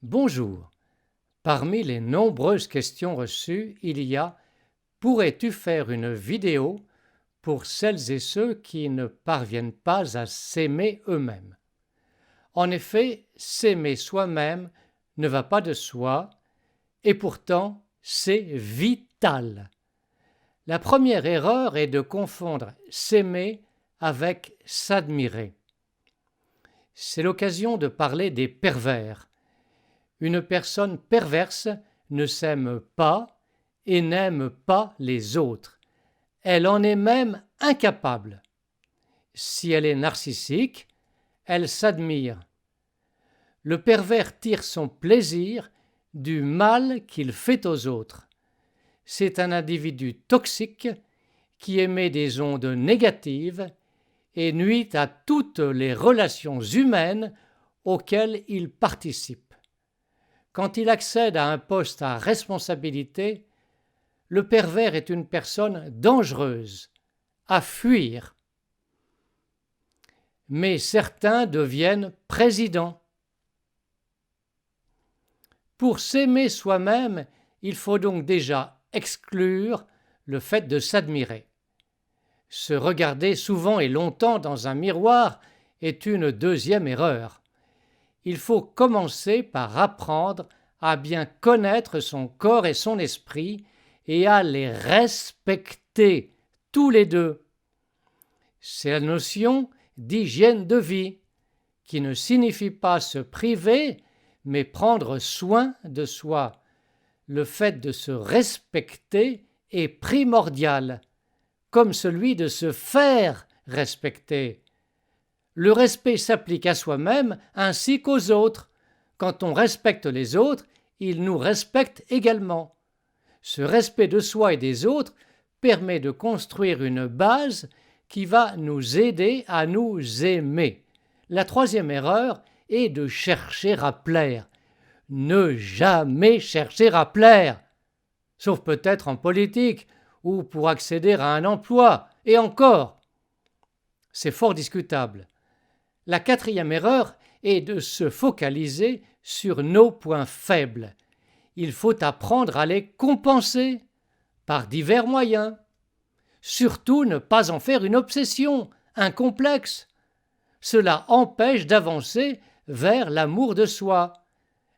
Bonjour. Parmi les nombreuses questions reçues, il y a: pourrais-tu faire une vidéo pour celles et ceux qui ne parviennent pas à s'aimer eux-mêmes? En effet, s'aimer soi-même ne va pas de soi, et pourtant c'est vital. La première erreur est de confondre s'aimer avec s'admirer. C'est l'occasion de parler des pervers. Une personne perverse ne s'aime pas et n'aime pas les autres. Elle en est même incapable. Si elle est narcissique, elle s'admire. Le pervers tire son plaisir du mal qu'il fait aux autres. C'est un individu toxique qui émet des ondes négatives et nuit à toutes les relations humaines auxquelles il participe. Quand il accède à un poste à responsabilité, le pervers est une personne dangereuse, à fuir. Mais certains deviennent présidents. Pour s'aimer soi-même, il faut donc déjà exclure le fait de s'admirer. Se regarder souvent et longtemps dans un miroir est une deuxième erreur. Il faut commencer par apprendre à bien connaître son corps et son esprit et à les respecter, tous les deux. C'est la notion d'hygiène de vie, qui ne signifie pas se priver, mais prendre soin de soi. Le fait de se respecter est primordial, comme celui de se faire respecter. Le respect s'applique à soi-même ainsi qu'aux autres. Quand on respecte les autres, ils nous respectent également. Ce respect de soi et des autres permet de construire une base qui va nous aider à nous aimer. La troisième erreur est de chercher à plaire. Ne jamais chercher à plaire, sauf peut-être en politique ou pour accéder à un emploi, et encore, c'est fort discutable. La quatrième erreur est de se focaliser sur nos points faibles. Il faut apprendre à les compenser par divers moyens. Surtout ne pas en faire une obsession, un complexe. Cela empêche d'avancer vers l'amour de soi.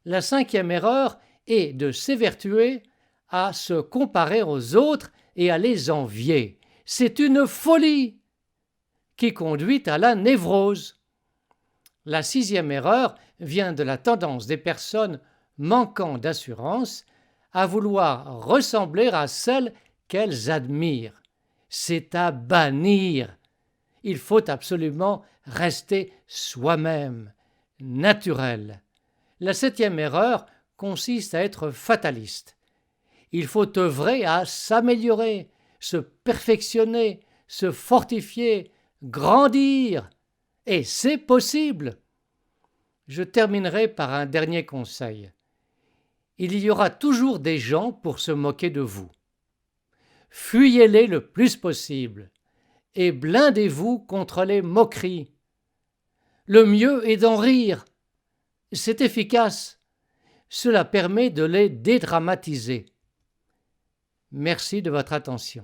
La cinquième erreur est de s'évertuer à se comparer aux autres et à les envier. C'est une folie qui conduit à la névrose. La sixième erreur vient de la tendance des personnes manquant d'assurance à vouloir ressembler à celles qu'elles admirent. C'est à bannir. Il faut absolument rester soi-même, naturel. La septième erreur consiste à être fataliste. Il faut œuvrer à s'améliorer, se perfectionner, se fortifier, grandir. Et c'est possible. Je terminerai par un dernier conseil. Il y aura toujours des gens pour se moquer de vous. Fuyez-les le plus possible et blindez-vous contre les moqueries. Le mieux est d'en rire. C'est efficace. Cela permet de les dédramatiser. Merci de votre attention.